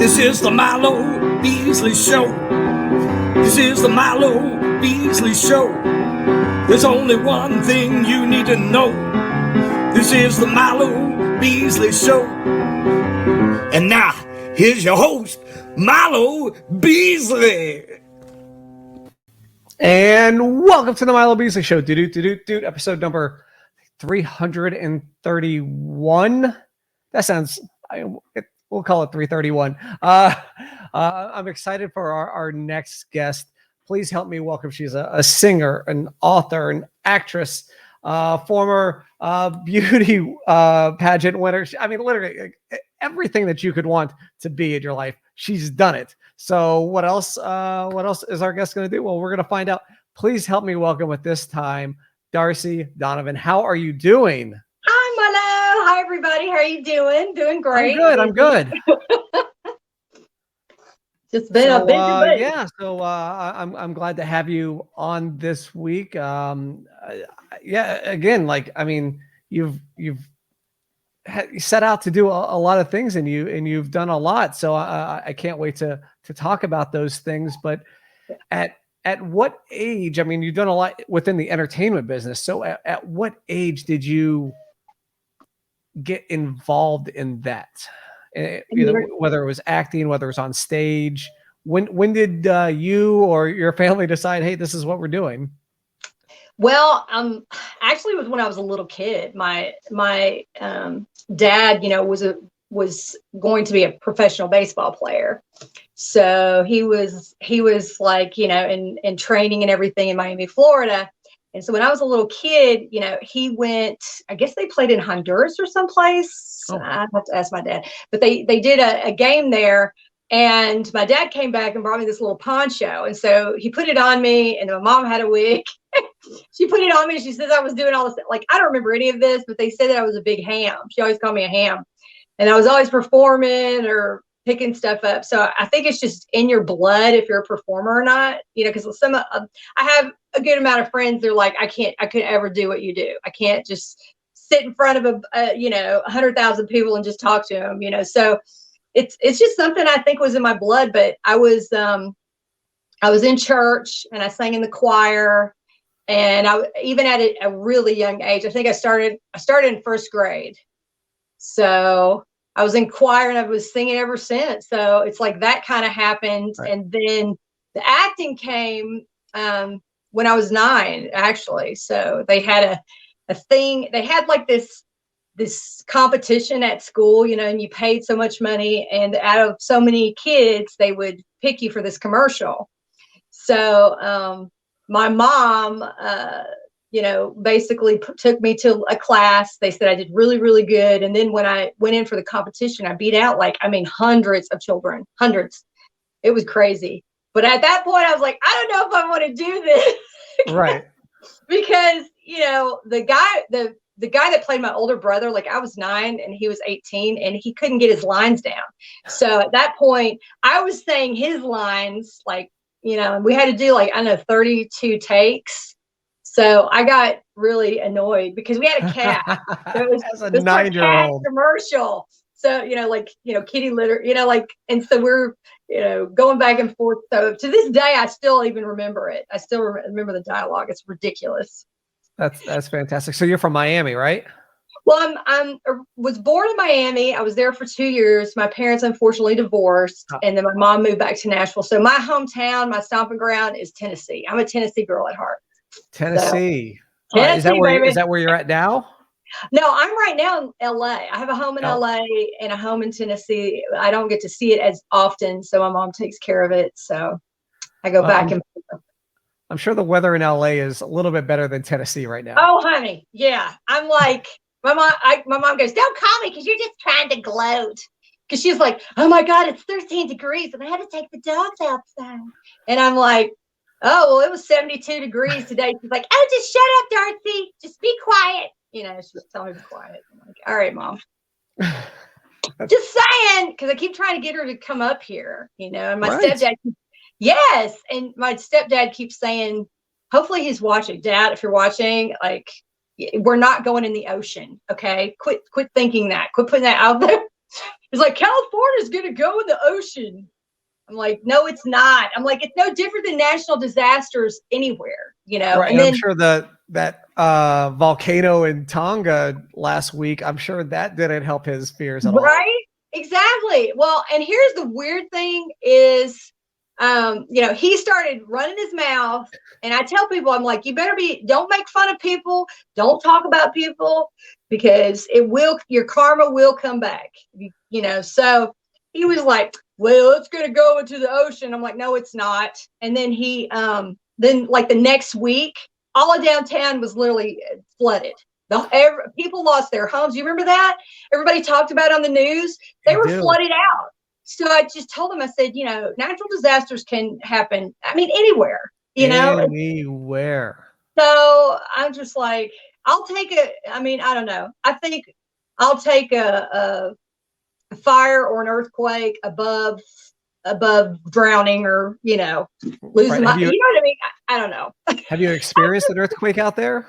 This is the Milo Beasley Show. This is the Milo Beasley Show. There's only one thing you need to know. This is the Milo Beasley Show. And now, here's your host, Milo Beasley. And welcome to the Milo Beasley Show. Episode number 331. That sounds... We'll call it 331. I'm excited for our next guest. Please help me welcome. She's a singer, an author, an actress, former beauty pageant winner. I mean, literally everything that you could want to be in your life, she's done it. So what else? What else is our guest going to do? Well, we're going to find out. Please help me welcome at this time, Darcy Donavan. How are you doing? Hi, Milo. Hi, everybody. How are you doing? Doing great. I'm good. Just been a busy week. Yeah, so I'm glad to have you on this week. Yeah, again, like, I mean, you've set out to do a lot of things, and you've done a lot. So I can't wait to talk about those things. But at what age? I mean, you've done a lot within the entertainment business. So at what age did you get involved in that? Either, whether it was acting, whether it was on stage, when did you or your family decide, hey, this is what we're doing? Well, actually, it was when I was a little kid. My dad, was going to be a professional baseball player, so he was like, in training and everything in Miami, Florida. And so when I was a little kid, he went, I guess they played in Honduras or someplace. Oh. I have to ask my dad, but they did a game there, and my dad came back and brought me this little poncho. And so he put it on me, and my mom had a wig. She put it on me, and she says I was doing all this. Like, I don't remember any of this, but they said that I was a big ham. She always called me a ham, and I was always performing or picking stuff up. So I think it's just in your blood if you're a performer or not, because I have a good amount of friends. They're like, I couldn't ever do what you do. I can't just sit in front of 100,000 people and just talk to them, so it's just something I think was in my blood. But I was in church, and I sang in the choir, and even at a really young age. I think I started in first grade. So I was in choir, and I was singing ever since. So it's like that kind of happened. Right. And then the acting came when I was 9, actually. So they had a thing. They had like this competition at school, and you paid so much money, and out of so many kids, they would pick you for this commercial. So my mom, basically took me to a class. They said I did really, really good. And then when I went in for the competition, I beat out hundreds of children, hundreds. It was crazy. But at that point, I was like, I don't know if I want to do this. Right. Because, the guy that played my older brother, like, I was 9 and he was 18, and he couldn't get his lines down. So at that point, I was saying his lines, and we had to do 32 takes. So I got really annoyed because we had a cat. So it was, as a 9-year-old commercial. So, kitty litter, and so we're, going back and forth. So to this day, I still even remember it. I still remember the dialogue. It's ridiculous. That's fantastic. So you're from Miami, right? Well, was born in Miami. I was there for 2 years. My parents unfortunately divorced, and then my mom moved back to Nashville. So my hometown, my stomping ground is Tennessee. I'm a Tennessee girl at heart. Tennessee. So, Tennessee, is that where you're at now? No, I'm right now in LA. I have a home in LA and a home in Tennessee. I don't get to see it as often, so my mom takes care of it. So I go back and forth. I'm sure the weather in LA is a little bit better than Tennessee right now. Oh, honey. Yeah. I'm like, my mom goes, don't call me because you're just trying to gloat. Because she's like, oh my God, it's 13 degrees and I had to take the dogs outside. And I'm like, oh, well, it was 72 degrees today. She's like, oh, just shut up, Darcy. Just be quiet. She's telling me to be quiet. I'm like, all right, Mom. Just saying, because I keep trying to get her to come up here, and my stepdad. Yes. And my stepdad keeps saying, hopefully he's watching. Dad, if you're watching, we're not going in the ocean. Okay. Quit thinking that. Quit putting that out there. He's like, California's going to go in the ocean. I'm like, no, it's not. I'm like, it's no different than national disasters anywhere, you know? Right. And then, I'm sure that volcano in Tonga last week, I'm sure that didn't help his fears at all. Right? Exactly. Well, and here's the weird thing is, you know, he started running his mouth, and I tell people, I'm like, don't make fun of people. Don't talk about people, because your karma will come back, you know? So he was like, well, it's going to go into the ocean. I'm like, no, it's not. And then then like the next week, all of downtown was literally flooded. People lost their homes. You remember that? Everybody talked about it on the news. They were flooded out. So I just told them, I said, you know, natural disasters can happen. I mean, anywhere, you know? Anywhere. So I'm just like, I don't know. I think I'll take a fire or an earthquake above drowning, or, you know, losing you know what I mean? I don't know. Have you experienced an earthquake out there?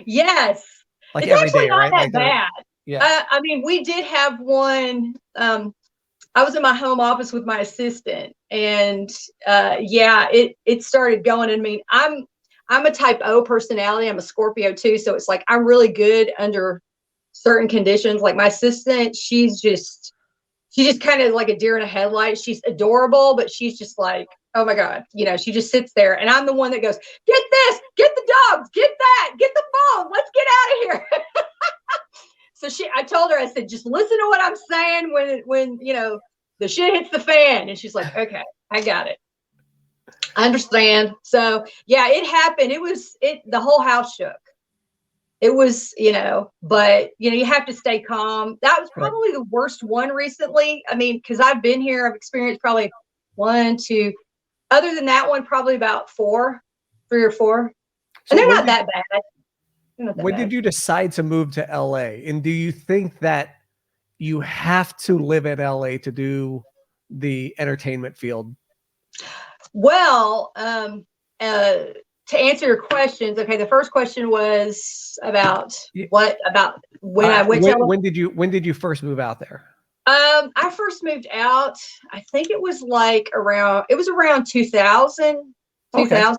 Yes. Like it's every actually day, not right? that Like bad. Yeah. I mean, we did have one. I was in my home office with my assistant, and it started going. I mean, I'm a type O personality. I'm a Scorpio too, so it's like I'm really good under certain conditions. Like my assistant, she's just kind of like a deer in a headlight. She's adorable, but she's just like, oh my God, you know, she just sits there, and I'm the one that goes, get this, get the dogs, get that, get the phone, let's get out of here. So I told her, I said, just listen to what I'm saying when you know, the shit hits the fan. And she's like, okay, I got it. I understand. So yeah, it happened. The whole house shook. It was, you know, but you know, you have to stay calm. That was probably the worst one recently. I mean, because I've been here, I've experienced probably 1, 2, other than that one, probably about 3 or 4. And they're not that bad. When did you decide to move to LA? And do you think that you have to live in LA to do the entertainment field? Well, to answer your questions, okay, the first question was about when I went to LA? When did you first move out there? I first moved out, I think it was around 2000. Okay.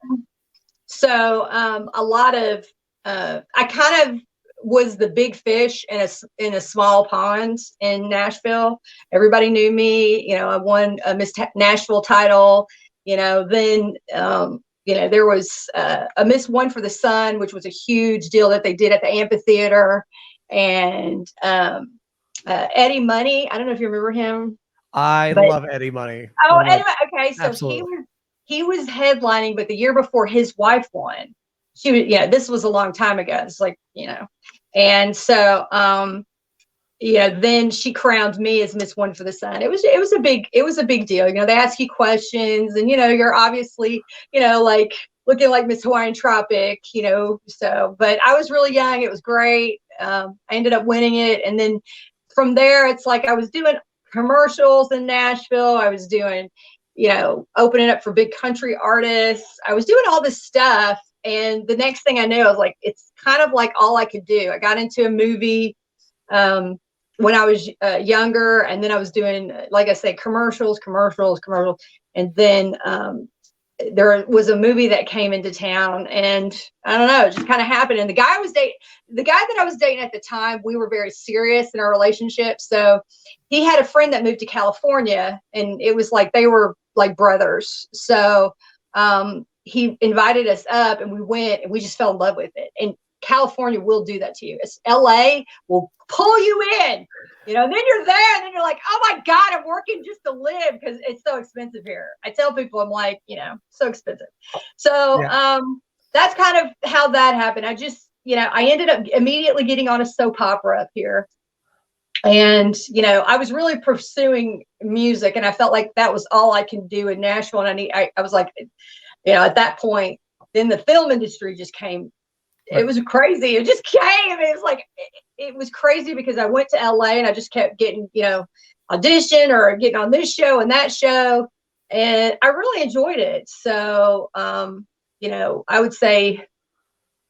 So a lot of I kind of was the big fish in a small pond in Nashville. Everybody knew me. You know, I won a Miss Nashville title. You know, then you know, there was a Miss One for the Sun, which was a huge deal that they did at the amphitheater. And Eddie Money, I don't know if you remember him. I love Eddie Money. Oh, Eddie, okay, so absolutely. he was headlining, but the year before his wife won. She was, yeah, this was a long time ago. It's like, you know, and so, then she crowned me as Miss One for the Sun. It was a big deal. You know, they ask you questions, and, you know, you're obviously, you know, like looking like Miss Hawaiian Tropic, you know, so, but I was really young. It was great. I ended up winning it. And then from there, it's like I was doing commercials in Nashville. I was doing, you know, opening up for big country artists. I was doing all this stuff. And the next thing I knew, I was like, it's kind of like all I could do. I got into a movie when I was younger, and then I was doing, like I said, commercials. And then there was a movie that came into town, and I don't know, it just kind of happened. And the guy that I was dating at the time, we were very serious in our relationship. So he had a friend that moved to California, and it was like they were like brothers. So he invited us up, and we went, and we just fell in love with it. And California will do that to you. It's LA will pull you in, you know, and then you're there, and then you're like, oh my God, I'm working just to live because it's so expensive here. I tell people, I'm like, you know, so expensive. So that's kind of how that happened. I just, you know, I ended up immediately getting on a soap opera up here. And, you know, I was really pursuing music, and I felt like that was all I can do in Nashville. And I was like, you know, at that point, then the film industry just came. It was crazy. It just came. It was like, it was crazy because I went to LA, and I just kept getting, you know, audition or getting on this show and that show. And I really enjoyed it. So, you know, I would say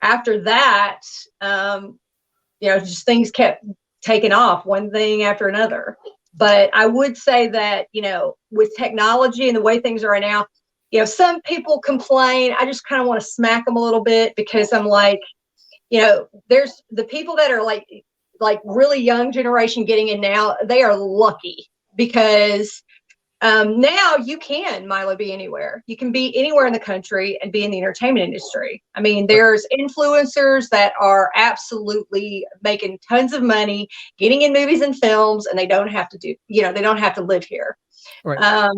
after that, you know, just things kept taking off, one thing after another. But I would say that, with technology and the way things are right now, some people complain. I just kind of want to smack them a little bit, because I'm like, there's the people that are like really young generation getting in now. They are lucky, because now you can, Milo, be anywhere. You can be anywhere in the country and be in the entertainment industry. I mean, there's influencers that are absolutely making tons of money, getting in movies and films, and they don't have to they don't have to live here. Right.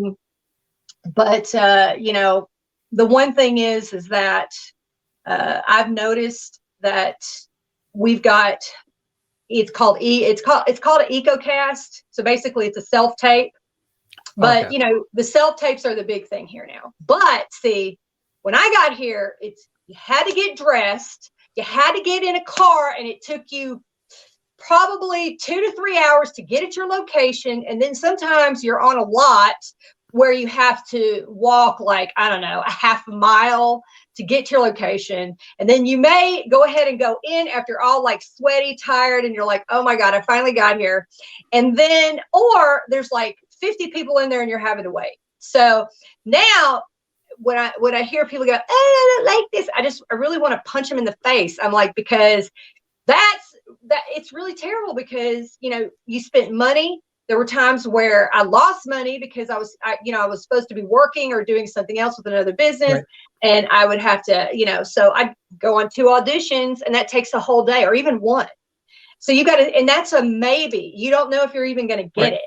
But the one thing is that I've noticed that we've got, it's called an EcoCast. So basically it's a self-tape. But, Okay. The self-tapes are the big thing here now. But see, when I got here, you had to get dressed, you had to get in a car, and it took you probably 2 to 3 hours to get at your location. And then sometimes you're on a lot where you have to walk like, I don't know, a half a mile to get to your location. And then you may go ahead and go in after you're all like sweaty, tired, and you're like, oh my God, I finally got here. And then, or there's like 50 people in there and you're having to wait. So now when I hear people go, I don't like this, I really want to punch them in the face. I'm like, because it's really terrible, because, you spent money. There were times where I lost money because I was supposed to be working or doing something else with another business. Right. And I would have to, so I'd go on 2 auditions, and that takes a whole day, or even one. So you got to, and that's a maybe. You don't know if you're even going to get it.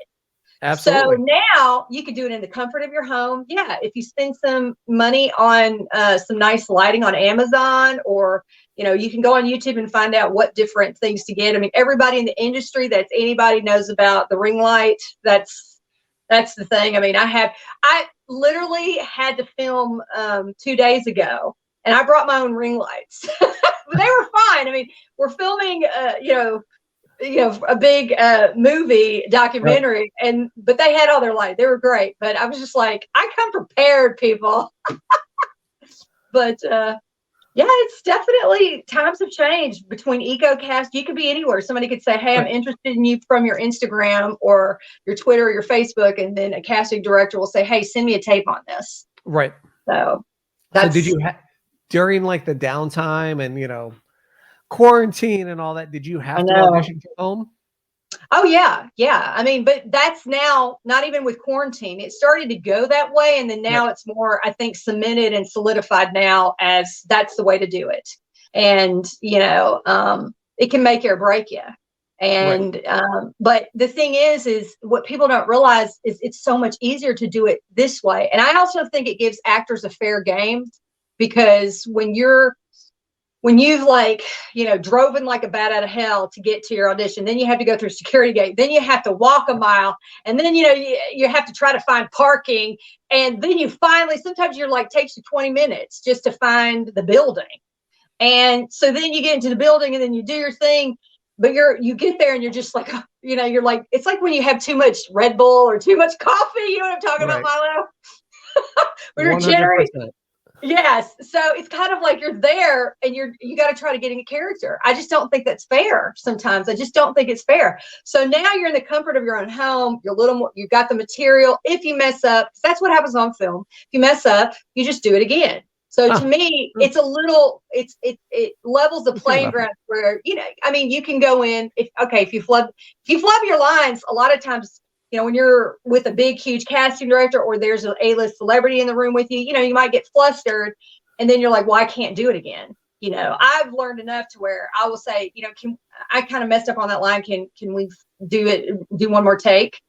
Absolutely. So now you can do it in the comfort of your home. Yeah. If you spend some money on some nice lighting on Amazon, or, you can go on YouTube and find out what different things to get. I mean, everybody in the industry that's anybody knows about the ring light. That's the thing. I mean, I literally had to film 2 days ago, and I brought my own ring lights, but they were fine. I mean, we're filming, a big movie documentary, Right. but they had all their light. They were great, but I was just like, I come prepared, people. But yeah, it's definitely, times have changed between EcoCast. You could be anywhere. Somebody could say, hey, I'm interested in you from your Instagram or your Twitter or your Facebook, and then a casting director will say, hey, send me a tape on this. Right. So did you during like the downtime and quarantine and all that, did you have to audition for home? Oh yeah. I mean, but that's now, not even with quarantine, it started to go that way, and then now it's more, I think, cemented and solidified now as that's the way to do it. And it can make you or break you. And but the thing is what people don't realize is it's so much easier to do it this way. And I also think it gives actors a fair game, because when you've driven like a bat out of hell to get to your audition, then you have to go through security gate, then you have to walk a mile, and then you have to try to find parking, and then you finally, sometimes you're like, takes you 20 minutes just to find the building. And so then you get into the building, and then you do your thing, but you get there and you're just like, you're like, it's like when you have too much Red Bull or too much coffee, you know what I'm talking about, Milo? When you're jittery. Yes. So it's kind of like you're there and you got to try to get in a character. I just don't think that's fair. Sometimes I just don't think it's fair. So now you're in the comfort of your own home. You're a little more, you got the material. If you mess up, that's what happens on film. If you mess up, you just do it again. So to me, it's a little, it levels the playing ground where, I mean, you can go in if you flub your lines, a lot of times, when you're with a big, huge casting director, or there's an A-list celebrity in the room with you, you might get flustered, and then you're like, well, I can't do it again. I've learned enough to where I will say, I kind of messed up on that line. Can we do one more take?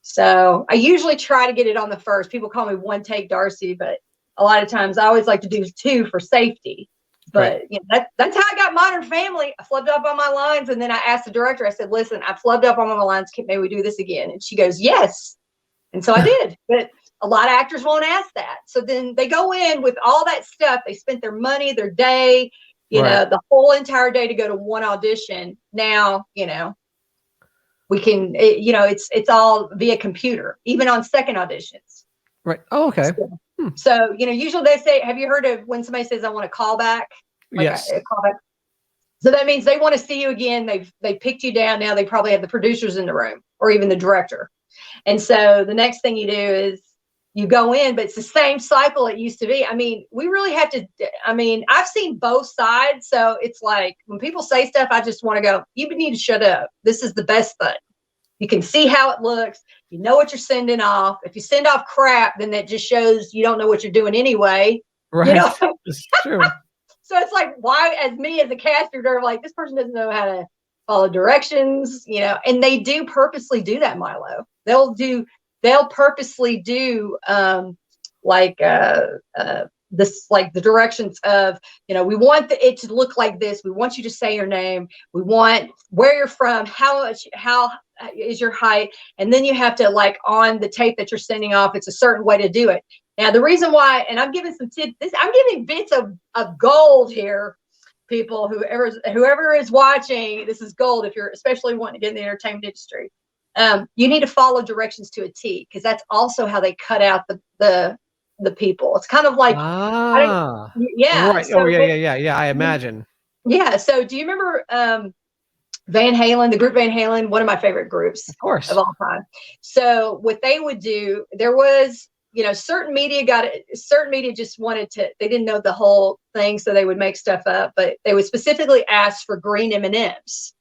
So I usually try to get it on the first. People call me one take Darcy, but a lot of times I always like to do 2 for safety. But that's how I got Modern Family. I flubbed up on my lines, and then I asked the director, I said, listen, I flubbed up on my lines. May we do this again? And she goes, yes. And so I did. But a lot of actors won't ask that. So then they go in with all that stuff. They spent their money, their day, the whole entire day to go to one audition. Now, we can, it's all via computer, even on second auditions. Right. Oh, okay. So, usually they say, have you heard of when somebody says, I want a callback? Yes. A callback. So that means they want to see you again. They picked you down. Now they probably have the producers in the room, or even the director. And so the next thing you do is you go in, but it's the same cycle it used to be. I mean, we really have to, I've seen both sides. So it's like when people say stuff, I just want to go, you need to shut up. This is the best thing. You can see how it looks. You know what you're sending off. If you send off crap, then that just shows you don't know what you're doing anyway. Right. You know? It's true. So it's like, why, as me as a caster, like, this person doesn't know how to follow directions, and they do purposely do that, Milo. They'll purposely do this, like the directions of, we want it to look like this. We want you to say your name. We want where you're from, how is your height. And then you have to, like, on the tape that you're sending off, it's a certain way to do it. Now, the reason why, and I'm giving some tips, I'm giving bits of gold here, people, whoever is watching, this is gold if you're especially wanting to get in the entertainment industry. You need to follow directions to a T, because that's also how they cut out the people. It's kind of like, yeah. Right. So, Yeah. I imagine. Yeah. So do you remember Van Halen, the group Van Halen, one of my favorite groups, of course, of all time. So what they would do, there was, certain media just wanted to, they didn't know the whole thing, so they would make stuff up, but they would specifically ask for green M&Ms.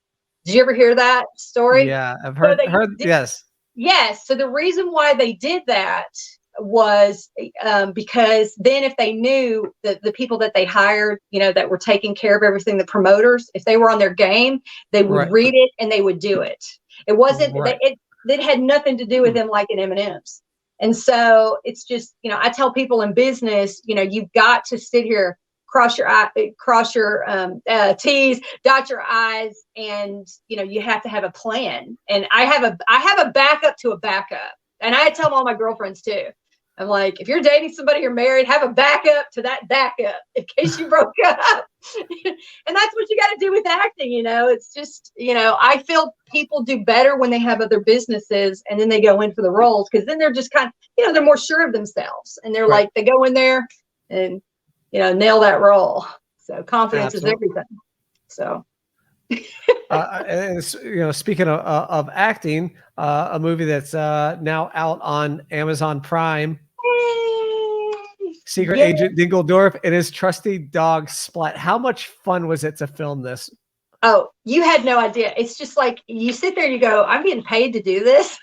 Did you ever hear that story? Yeah, I've heard, yes. Yes. So the reason why they did that was because then if they knew that the people that they hired, that were taking care of everything, the promoters, if they were on their game, they would read it and they would do it. It wasn't, it had nothing to do with them liking M&Ms. And so it's just, I tell people in business, you've got to sit here, cross your T's, dot your I's, and you have to have a plan. And I have a backup to a backup. And I tell all my girlfriends too. I'm like, if you're dating somebody, you're married, have a backup to that backup in case you broke up. And that's what you got to do with acting. It's just, I feel people do better when they have other businesses and then they go in for the roles, because then they're just kind of, they're more sure of themselves, and they're like, they go in there and, nail that role. So confidence is everything. So. And speaking of acting, a movie that's now out on Amazon Prime, Secret Agent Dingledorf, and his trusty dog Splat. How much fun was it to film this? Oh, you had no idea. It's just like, you sit there and you go, I'm getting paid to do this.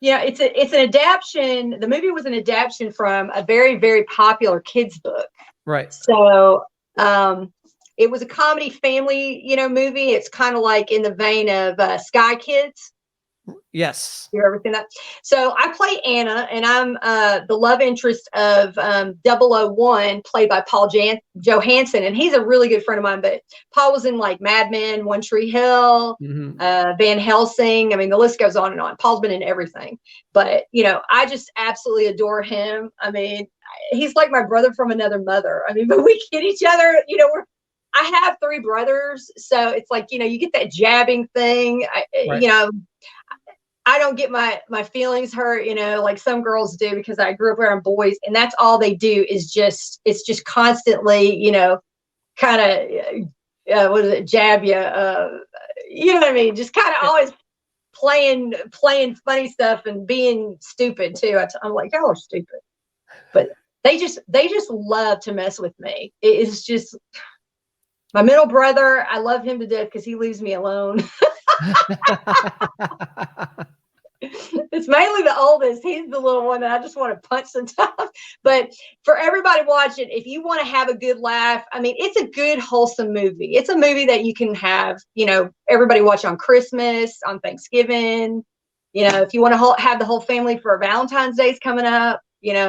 It's an adaptation. The movie was an adaptation from a very, very popular kids book. Right. So it was a comedy family, movie. It's kind of like in the vein of Sky Kids. Yes. You ever seen that? So I play Anna, and I'm the love interest of 001, played by Paul Johansson, and he's a really good friend of mine. But Paul was in like Mad Men, One Tree Hill, Van Helsing. I mean, the list goes on and on. Paul's been in everything. But, I just absolutely adore him. I mean, he's like my brother from another mother. I mean, but we kid each other, I have 3 brothers, so it's like, you get that jabbing thing. I don't get my feelings hurt, like some girls do, because I grew up around boys, and that's all they do is it's just constantly, kind of, what is it, jab you, you know what I mean? Just kind of always playing funny stuff and being stupid too. I'm like, y'all are stupid, but they just love to mess with me. It's just my middle brother. I love him to death because he leaves me alone. It's mainly the oldest. He's the little one that I just want to punch sometimes. But for everybody watching, if you want to have a good laugh, I mean, it's a good, wholesome movie. It's a movie that you can have, everybody watch on Christmas, on Thanksgiving. If you want to have the whole family for Valentine's Day's coming up,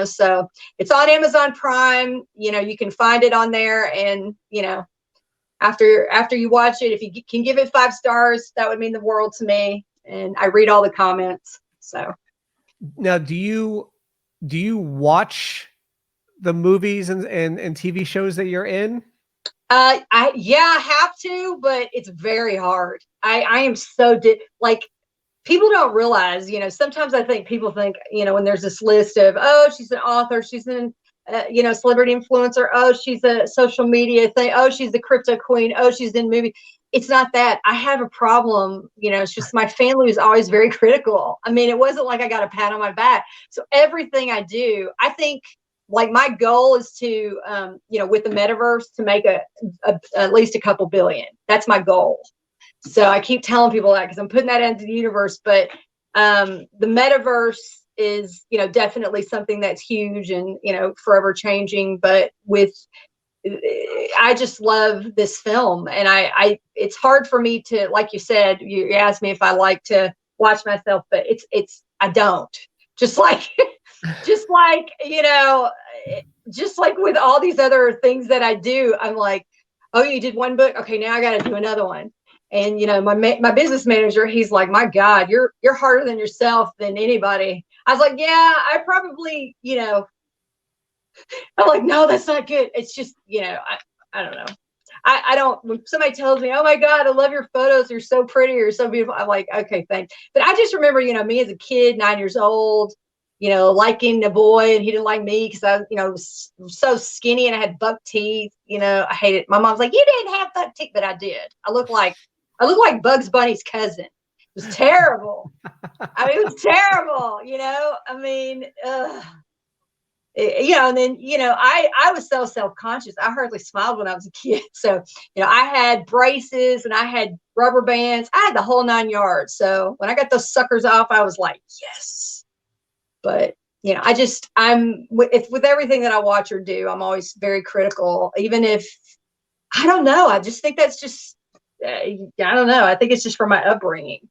so it's on Amazon Prime. You can find it on there, and after you watch it, if you can give it 5 stars, that would mean the world to me. And I read all the comments. So now, do you watch the movies and TV shows that you're in? I have to, but it's very hard. I am so like, people don't realize, sometimes I think people think, when there's this list of, oh, she's an author, she's an celebrity influencer, oh, she's a social media thing, oh, she's the crypto queen, oh, she's in movie. it's not that. I have a problem. It's just my family was always very critical. I mean, it wasn't like I got a pat on my back. So everything I do, I think, like, my goal is to, with the metaverse, to make at least a couple billion. That's my goal. So I keep telling people that because I'm putting that into the universe. But the metaverse is, definitely something that's huge and, forever changing. But I just love this film, and it's hard for me to, like you said, you asked me if I like to watch myself, but I don't. Just like, just like with all these other things that I do, I'm like, oh, you did one book, okay, now I got to do another one. And my business manager, he's like, my God, you're harder than yourself than anybody. I was like, yeah, I probably, I'm like, no, that's not good. It's just, I don't know. I don't, when somebody tells me, oh my God, I love your photos, you're so pretty, you're so beautiful, I'm like, okay, thanks. But I just remember, me as a kid, 9 years old, liking a boy, and he didn't like me because I, was so skinny and I had buck teeth. I hated it. My mom's like, you didn't have buck teeth, but I did. I look like Bugs Bunny's cousin. It was terrible. I mean, it was terrible. I mean, and then, I was so self-conscious. I hardly smiled when I was a kid. So, I had braces and I had rubber bands. I had the whole 9 yards. So when I got those suckers off, I was like, yes. But, I'm with everything that I watch or do, I'm always very critical, even if, I don't know. I just think that's just, I don't know. I think it's just from my upbringing,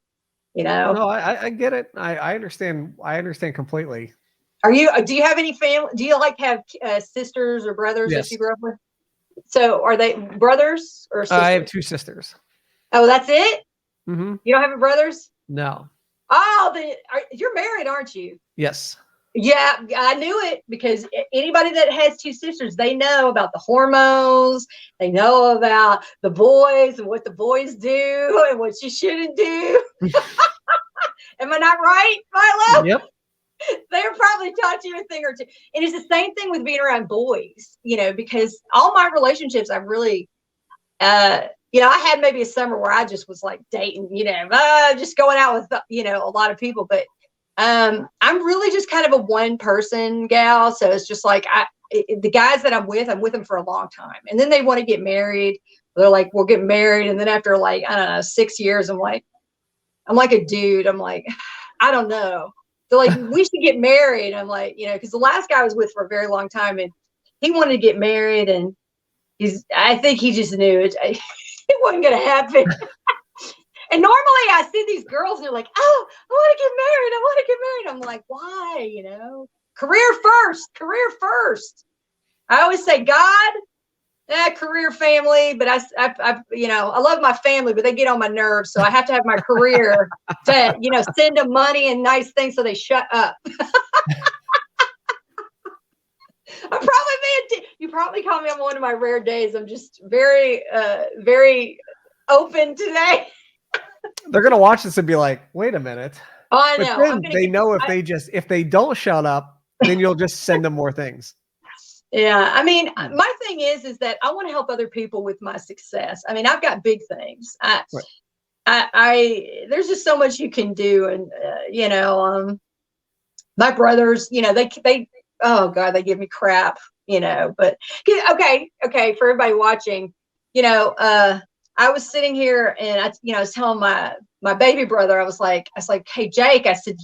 No, I get it. I understand. I understand completely. Do you have any family? Do you have sisters or brothers Yes. that you grew up with? So are they brothers or sisters? I have 2 sisters. Oh, that's it? Mm-hmm. You don't have any brothers? No. Oh, you're married, aren't you? Yes. Yeah, I knew it, because anybody that has 2 sisters, they know about the hormones. They know about the boys and what the boys do and what you shouldn't do. Am I not right, Milo? Yep. They're probably taught you a thing or two. And it's the same thing with being around boys, because all my relationships, I've really, I had maybe a summer where I just was like dating, just going out with, a lot of people. But I'm really just kind of a one person gal. So it's just like, the guys that I'm with them for a long time. And then they want to get married. They're like, we'll get married. And then after, like, I don't know, 6 years, I'm like a dude. I'm like, I don't know. They're like, we should get married. I'm like, because the last guy I was with for a very long time, and he wanted to get married, and I think he just knew it wasn't going to happen. And normally I see these girls and they're like, oh, I want to get married. I'm like, why? Career first. I always say, God, career, family, but I love my family, but they get on my nerves. So I have to have my career to, send them money and nice things so they shut up. You probably call me on one of my rare days. I'm just very, very open today. They're going to watch this and be like, wait a minute. Oh, I know. But then if they don't shut up, then you'll just send them more things. Yeah. I mean, my thing is that I want to help other people with my success. I mean, I've got big things. There's just so much you can do. And, my brothers, they oh God, they give me crap, but okay. For everybody watching, I was sitting here and I was telling my baby brother, I was like, hey, Jake, I said,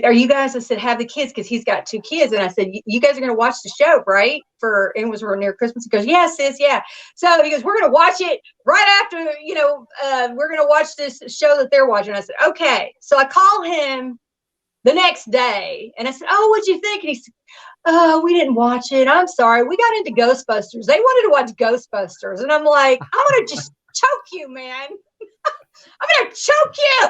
are you guys, I said, have the kids, because he's got 2 kids. And I said, you guys are going to watch the show, right? It was near Christmas. He goes, yeah, sis, yeah. So he goes, we're going to watch it right after, we're going to watch this show that they're watching. I said, okay. So I call him the next day and I said, oh, what'd you think? And he said, oh, we didn't watch it. I'm sorry. We got into Ghostbusters. They wanted to watch Ghostbusters. And I'm like, I'm going to just choke you, man. I'm going to choke you.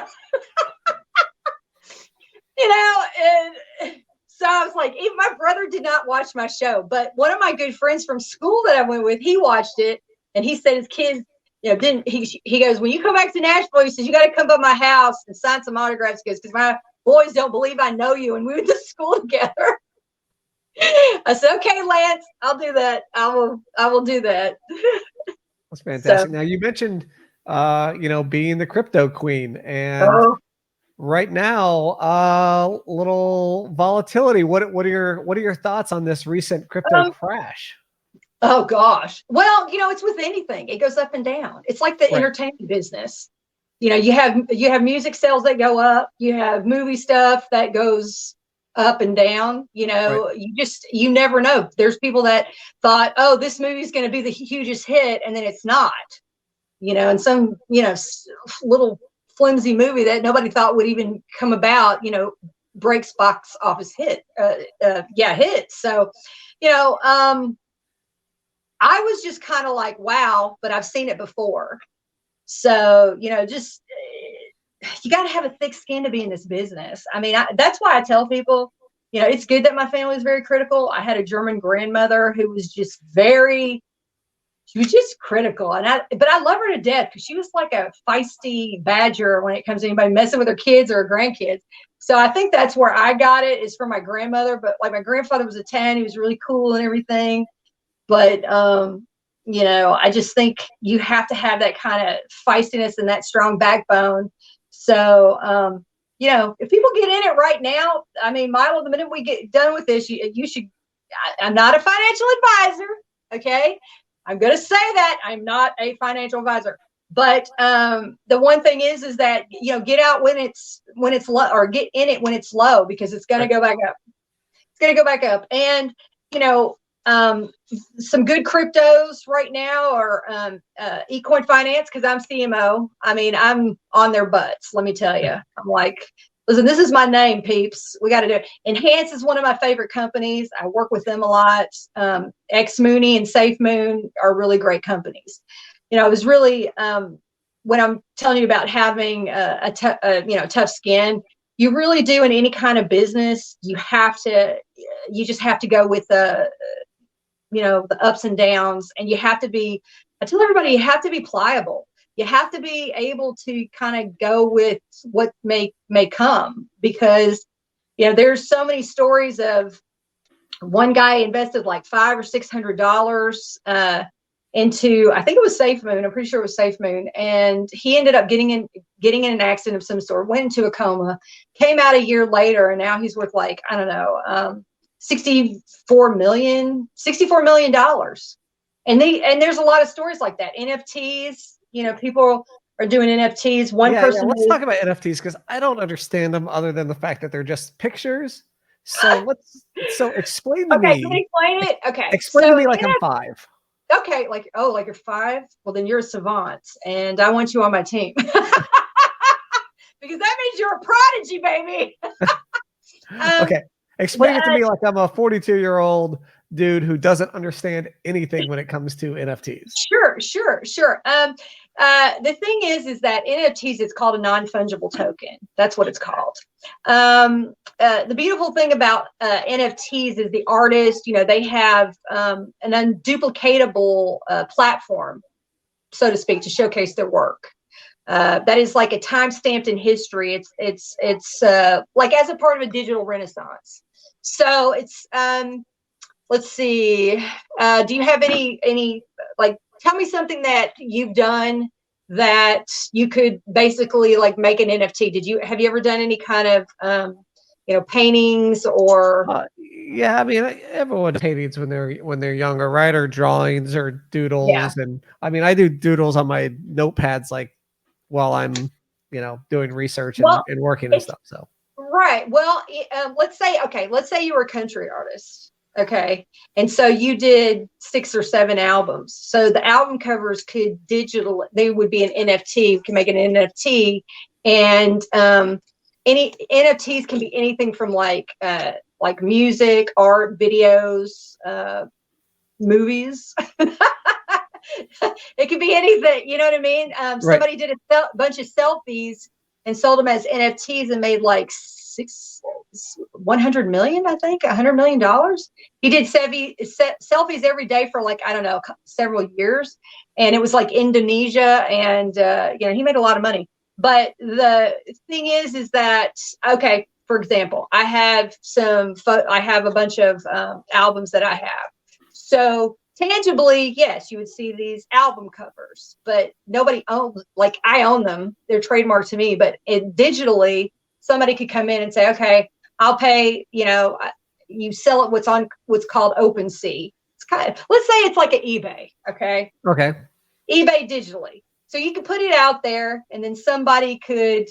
And so I was like, even my brother did not watch my show, but one of my good friends from school that I went with, he watched it, and he said his kids, didn't he goes, when you come back to Nashville, he says, you got to come by my house and sign some autographs, because my boys don't believe I know you, and we went to school together. I said, okay, Lance, I'll do that. I will do that. That's fantastic. So, Now you mentioned, being the crypto queen, and right now, little volatility. What are your thoughts on this recent crypto crash? oh gosh. Well, it's with anything. It goes up and down. It's like the Right. entertainment business. You have music sales that go up. You have movie stuff that goes up and down. Right. You never know. There's people that thought, oh, this movie is going to be the hugest hit, and then it's not. And some little flimsy movie that nobody thought would even come about, breaks box office hit. Hit. So, I was just kind of like, wow, but I've seen it before. So, just you got to have a thick skin to be in this business. I mean, that's why I tell people, it's good that my family is very critical. I had a German grandmother who was just she was just critical. But I love her to death because she was like a feisty badger when it comes to anybody messing with her kids or her grandkids. So I think that's where I got it, is from my grandmother. But like, my grandfather was a 10. He was really cool and everything. But, I just think you have to have that kind of feistiness and that strong backbone. So, if people get in it right now, I mean, Milo, the minute we get done with this, you should, I'm not a financial advisor. Okay. I'm going to say that I'm not a financial advisor, but, the one thing is that, get out when it's low, or get in it when it's low, because it's going to go back up. It's going to go back up. And, some good cryptos right now are ecoin finance, because I'm CMO. I mean, I'm on their butts, let me tell you. I'm like, listen, this is my name, peeps. We got to do it. Enhance is one of my favorite companies. I work with them a lot. X Mooney and Safe Moon are really great companies. I was really, when I'm telling you about having a tough skin, you really do in any kind of business. You just have to go with the ups and downs, and you have to be, I tell everybody, you have to be pliable. You have to be able to kind of go with what may come, because, there's so many stories of one guy invested like $500 or $600 into, I think it was Safe Moon. I'm pretty sure it was Safe Moon. And he ended up getting in an accident of some sort, went into a coma, came out a year later, and now he's worth like, I don't know, $64 million. And there's a lot of stories like that. NFTs, people are doing NFTs. One person. Let's talk about NFTs, because I don't understand them other than the fact that they're just pictures. So explain to me. Okay, can I explain it? Okay. Explain to me like I'm 5. Okay, like you're 5? Well, then you're a savant, and I want you on my team. Because that means you're a prodigy, baby. Okay. Explain it to me like I'm a 42-year-old dude who doesn't understand anything when it comes to NFTs. Sure. The thing is that NFTs, it's called a non-fungible token. That's what it's called. The beautiful thing about NFTs is the artist, they have an unduplicatable platform, so to speak, to showcase their work. That is like a time stamped in history. It's like as a part of a digital renaissance. So it's, let's see. Do you have any like, tell me something that you've done that you could basically like make an NFT. Have you ever done any kind of, paintings or? Yeah, I mean, everyone paintings when they're younger, right? Or drawings or doodles. Yeah. And I mean, I do doodles on my notepads, like while I'm, doing research and working and stuff. So. Right. Well, let's say you were a country artist. Okay. And so you did 6 or 7 albums. So the album covers they would be an NFT. You can make an NFT, and any NFTs can be anything from like music, art, videos, movies. It could be anything, you know what I mean? Right. Somebody did a bunch of selfies and sold them as NFTs and made like 100 million, I think, $100 million. He did selfies every day for like, I don't know, several years. And it was like Indonesia, and, he made a lot of money. But the thing is that, okay, for example, I have a bunch of albums that I have. So tangibly, yes, you would see these album covers, but nobody owns, like I own them. They're trademarked to me, but digitally, somebody could come in and say, okay, I'll pay, you sell it what's called OpenSea. It's kind of, let's say it's like an eBay. Okay. Okay. eBay digitally. So you could put it out there and then somebody could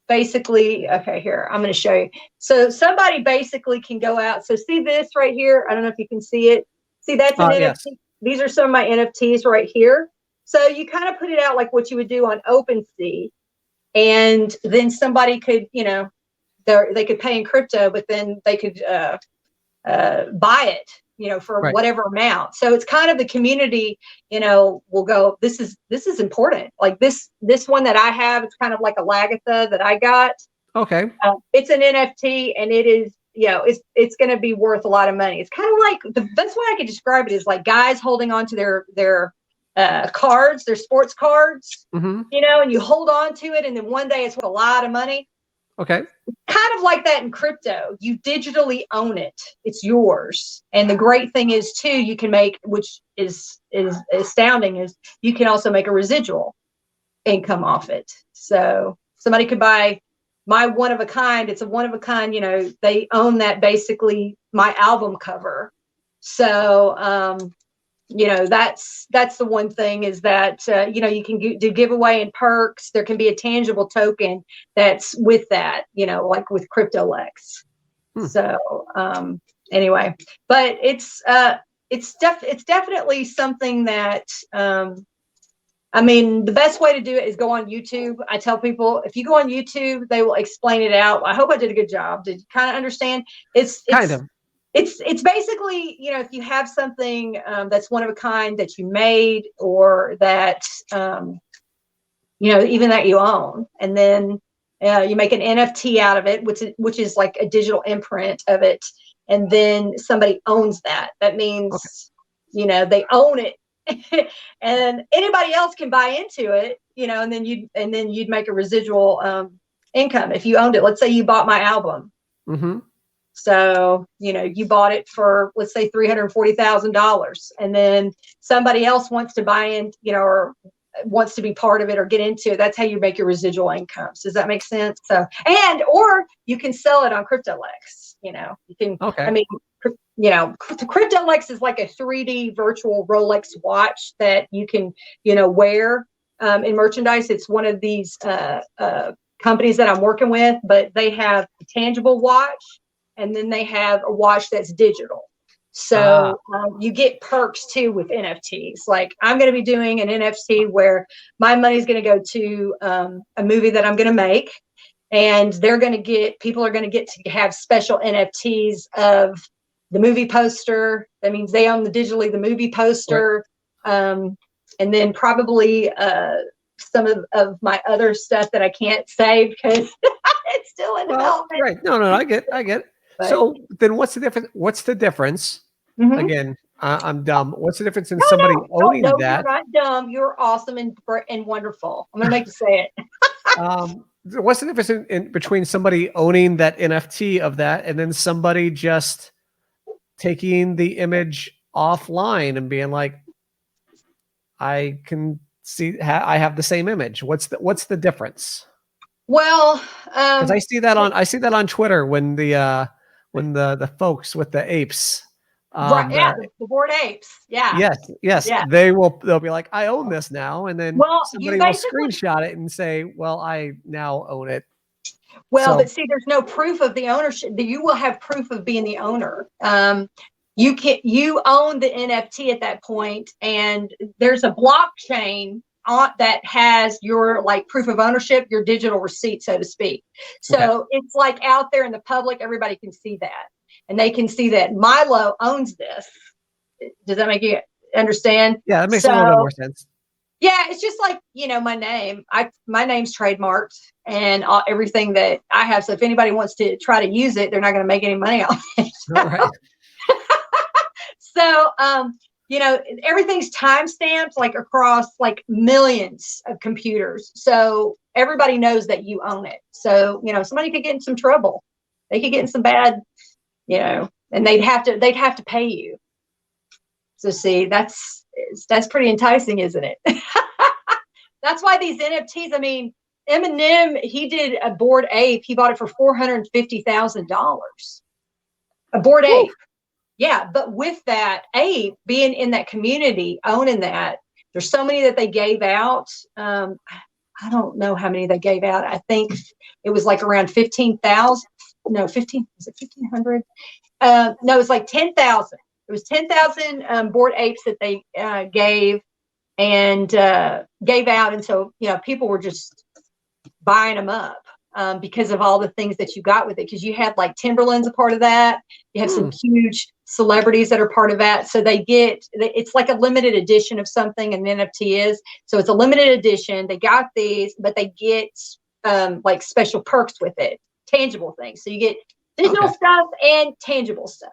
basically, okay, here, I'm going to show you. So somebody basically can go out. So see this right here. I don't know if you can see it. See, that's an NFT. Yes. These are some of my NFTs right here. So you kind of put it out like what you would do on OpenSea. And then somebody could, they could pay in crypto, but then they could buy it, for Right. whatever amount. So it's kind of the community, will go, this is important. Like this one that I have, it's kind of like a Lagatha that I got. Okay. It's an NFT and it is, it's going to be worth a lot of money. It's kind of like the best way I could describe it is like guys holding on to their cards, their sports cards, Mm-hmm. and you hold on to it. And then one day it's worth a lot of money. Okay. Kind of like that in crypto. You digitally own it. It's yours. And the great thing is too, you can make, which is astounding, is you can also make a residual income off it. So somebody could buy my one of a kind. It's a one of a kind, they own that, basically my album cover. So, that's the one thing is that, you can do giveaway and perks. There can be a tangible token that's with that, like with CryptoLex. So, anyway, but it's definitely something that, the best way to do it is go on YouTube. I tell people, if you go on YouTube, they will explain it out. I hope I did a good job. Did you kind of understand? It's Kind of. It's basically, if you have something that's one of a kind that you made or that, even that you own, and then you make an NFT out of it, which is like a digital imprint of it. And then somebody owns that. That means, they own it and anybody else can buy into it, and then you'd make a residual income if you owned it. Let's say you bought my album. Mm-hmm. So, you bought it for, let's say, $340,000, and then somebody else wants to buy in, or wants to be part of it or get into it. That's how you make your residual incomes. Does that make sense? So, or you can sell it on CryptoLex. You can, Okay. CryptoLex is like a 3D virtual Rolex watch that you can, wear in merchandise. It's one of these companies that I'm working with, but they have a tangible watch. And then they have a watch that's digital. So you get perks too with NFTs. Like I'm going to be doing an NFT where my money is going to go to a movie that I'm going to make. And people are going to get to have special NFTs of the movie poster. That means they own the movie poster. Right. And then probably some of my other stuff that I can't say because it's still in development. Right. No, I get it. So then what's the difference? Mm-hmm. Again, I'm dumb. What's the difference in somebody owning that? You're not dumb. You're awesome and wonderful. I'm going to make you say it. What's the difference in between somebody owning that NFT of that and then somebody just taking the image offline and being like, I can see I have the same image. What's the difference? Well, because I see that on Twitter when the folks with the apes, the bored apes, yes, they'll be like, I own this now, and then somebody will screenshot it and say, well, I now own it. Well, but see, there's no proof of the ownership. You will have proof of being the owner. You own the NFT at that point, and there's a blockchain that has your proof of ownership, your digital receipt, so to speak. So it's like out there in the public, everybody can see that, and they can see that Milo owns this. Does that make you understand? Yeah, that makes a little bit more sense. Yeah, it's just like, my name. My name's trademarked and everything that I have. So if anybody wants to try to use it, they're not going to make any money off it. All right. So, everything's timestamped across millions of computers. So everybody knows that you own it. So, somebody could get in some trouble. They could get in some bad, and they'd have to pay you. So see, that's pretty enticing, isn't it? That's why these NFTs, I mean, Eminem, he did a Bored Ape. He bought it for $450,000. A Bored Ape. Yeah. But with that ape being in that community, owning that, there's so many that they gave out. I don't know how many they gave out. I think it was like around 15,000. No, 15, was it 1,500? No, it was like 10,000. It was 10,000 Bored Apes that they gave out. And so, people were just buying them up because of all the things that you got with it. Because you had like Timberland's a part of that. You have some huge celebrities that are part of that. So it's like a limited edition of something, an NFT is. So it's a limited edition. They got these, but they get like special perks with it, tangible things. So you get digital stuff and tangible stuff.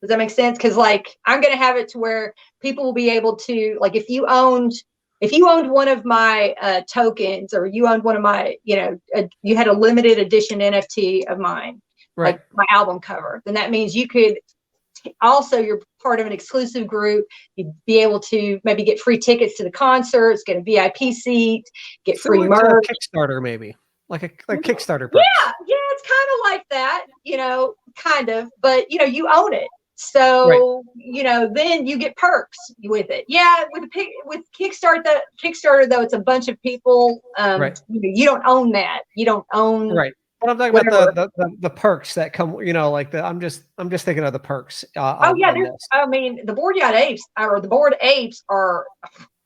Does that make sense? Because like I'm going to have it to where people will be able to, like, if you owned one of my tokens, or you owned one of my, you had a limited edition NFT of mine, right, like my album cover, then that means you could also, you're part of an exclusive group. You'd be able to maybe get free tickets to the concerts, get a VIP seat, get free merch. Kickstarter, maybe like Kickstarter. Yeah, it's kind of like that, kind of, but you own it. So, then you get perks with it. Yeah. With Kickstarter though, it's a bunch of people. Right. You don't own that. You don't own. Right. But I'm talking about the perks that come, I'm just thinking of the perks. The Bored Apes or the Bored Apes are,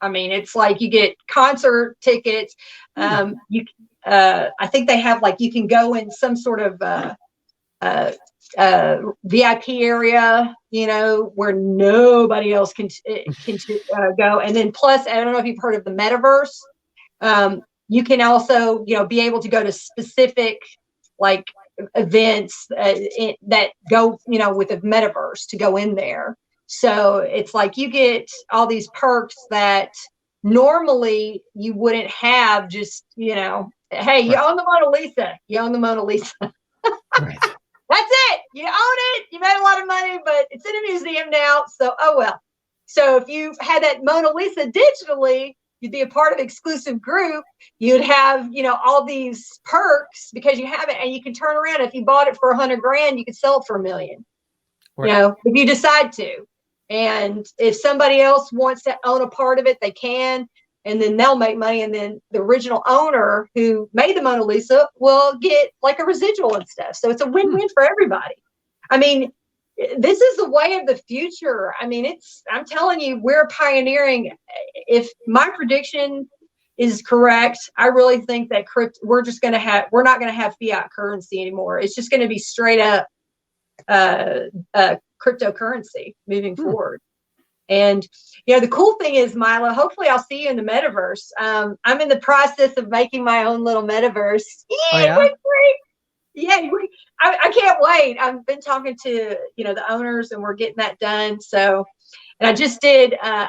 it's like you get concert tickets. I think they have like, you can go in some sort of, VIP area, where nobody else can go. And then plus, I don't know if you've heard of the metaverse. You can also, be able to go to specific like events that go, with the metaverse to go in there. So it's like you get all these perks that normally you wouldn't have. Just, hey, you own the Mona Lisa. You own the Mona Lisa. Right. That's it. You own it. You made a lot of money, but it's in a museum now. So, oh well. So if you had that Mona Lisa digitally, you'd be a part of an exclusive group. You'd have, all these perks because you have it, and you can turn around. If you bought it for $100,000, you could sell it for $1 million. Right. If you decide to. And if somebody else wants to own a part of it, they can. And then they'll make money. And then the original owner who made the Mona Lisa will get like a residual and stuff. So it's a win-win for everybody. This is the way of the future. I'm telling you, we're pioneering. If my prediction is correct, I really think that we're not going to have fiat currency anymore. It's just going to be straight up cryptocurrency moving forward. And, the cool thing is, Milo, hopefully I'll see you in the metaverse. I'm in the process of making my own little metaverse. Yeah, I can't wait. I've been talking to, the owners, and we're getting that done. So, and I just did a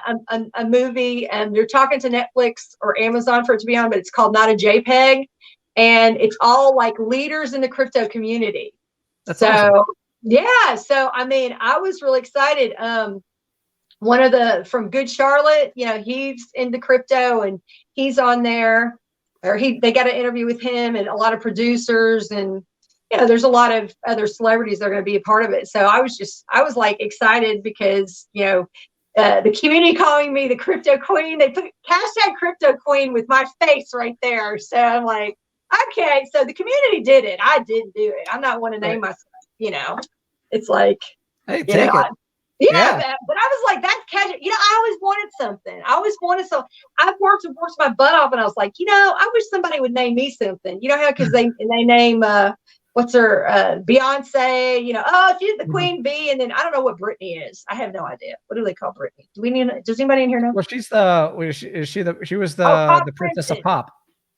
movie, and they're talking to Netflix or Amazon for it to be on, but it's called Not a JPEG. And it's all like leaders in the crypto community. That's awesome. Yeah. So, I was really excited. One of from Good Charlotte, he's into crypto, and he's on there, or they got an interview with him, and a lot of producers, and there's a lot of other celebrities that are going to be a part of it. So I was like excited because the community calling me the crypto queen. They put hashtag crypto queen with my face right there. So I'm like, okay, so the community did it. I didn't do it. I'm not one to name myself. It's like, hey, take it. Yeah, but I was like, that's casual. I always wanted something. I've worked my butt off, and I was like, I wish somebody would name me something. You know how, because they name what's her Beyonce. She's the queen bee, and then I don't know what Britney is. I have no idea. What do they call Britney? Does anybody in here know? Well, she was the princess of pop,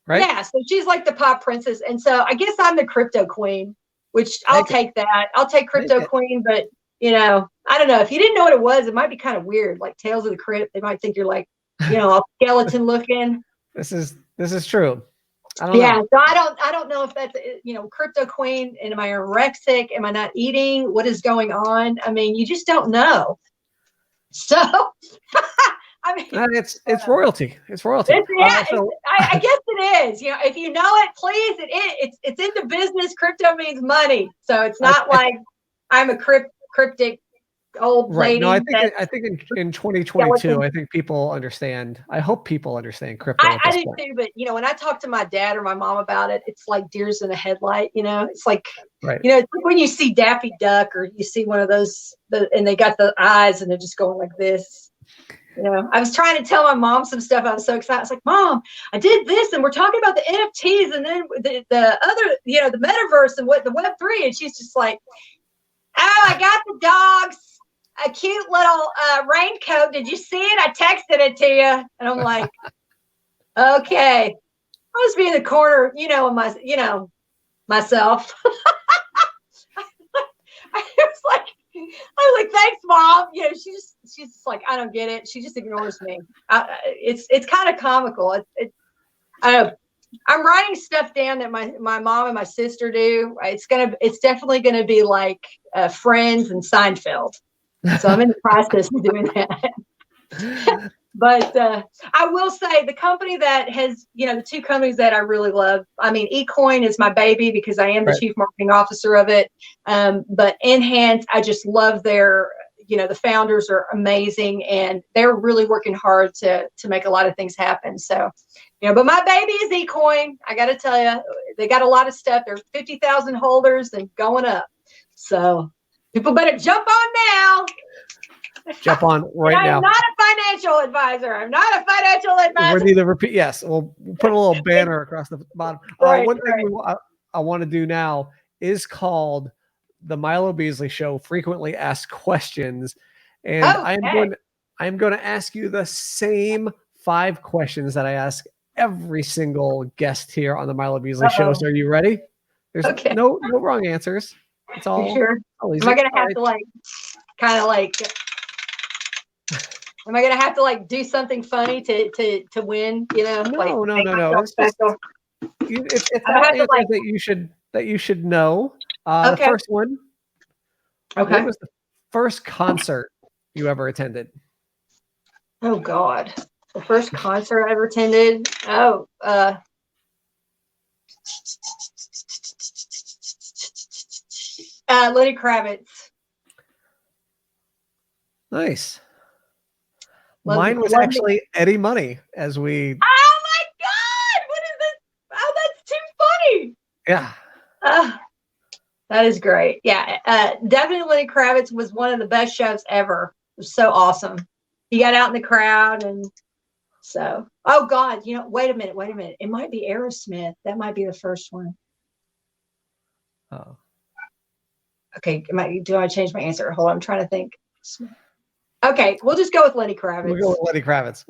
right? Yeah, so she's like the pop princess, and so I guess I'm the crypto queen, which I'll take that. I'll take crypto queen, but. I don't know. If you didn't know what it was, it might be kind of weird, like Tales of the Crypt. They might think you're like, all skeleton looking. This is true. I don't know. So I don't know if that's, crypto queen. And am I anorexic? Am I not eating? What is going on? You just don't know. So, I mean, it's royalty. It's royalty. I guess it is. You know, if you know it, please. It's into business. Crypto means money, so it's not like I'm a cryptic old lady. No, I think in 2022, I think people understand. I hope people understand crypto. I do too, but you know, when I talk to my dad or my mom about it, it's like deers in a headlight. You know, it's like, you know, it's like when you see Daffy Duck or you see one of those, and they got the eyes and they're just going like this. You know, I was trying to tell my mom some stuff. I was so excited. I was like, Mom, I did this, and we're talking about the NFTs, and then the other, you know, the metaverse and what the Web3, and she's just like, oh, I got the dogs. A cute little raincoat. Did you see it? I texted it to you. And I'm like, okay. I was being in the corner, myself. I was like, thanks, Mom. You know, she's just like, I don't get it. She just ignores me. It's kind of comical. I'm writing stuff down that my mom and my sister do. It's definitely gonna be like Friends and Seinfeld. So I'm in the process of doing that. But I will say the company that has, you know, the two companies that I really love, I mean, ecoin is my baby because I am the chief marketing officer of it. But Enhance, I just love their, you know, the founders are amazing and they're really working hard to make a lot of things happen. So, you know, but my baby is ecoin. I got to tell you, they got a lot of stuff. They're 50,000 holders and going up. So people better jump on now. Jump on now. I'm not a financial advisor. We're neither repeat. Yes, we'll put a little banner across the bottom. One thing I want to do now is called the Milo Beasley Show Frequently Asked Questions, and I'm going to ask you the same 5 questions that I ask every single guest here on the Milo Beasley Show. So are you ready? There's no wrong answers. It's all. Sure. Am I going to have to am I going to have to do something funny to win? You know? No. It's answers that you should know. The first one. Okay. What was the first concert you ever attended? Oh God. The first concert I ever attended. Lenny Kravitz. Nice. Mine was actually Eddie Money as we. Oh my God! What is this? Oh, that's too funny. Yeah. That is great. Yeah. Definitely Lenny Kravitz was one of the best shows ever. It was so awesome. He got out in the crowd and so. Oh God! You know, wait a minute. It might be Aerosmith. That might be the first one. Oh. Okay. Do I change my answer? Hold on. I'm trying to think. Okay, we'll just go with Lenny Kravitz. We'll go with Lenny Kravitz.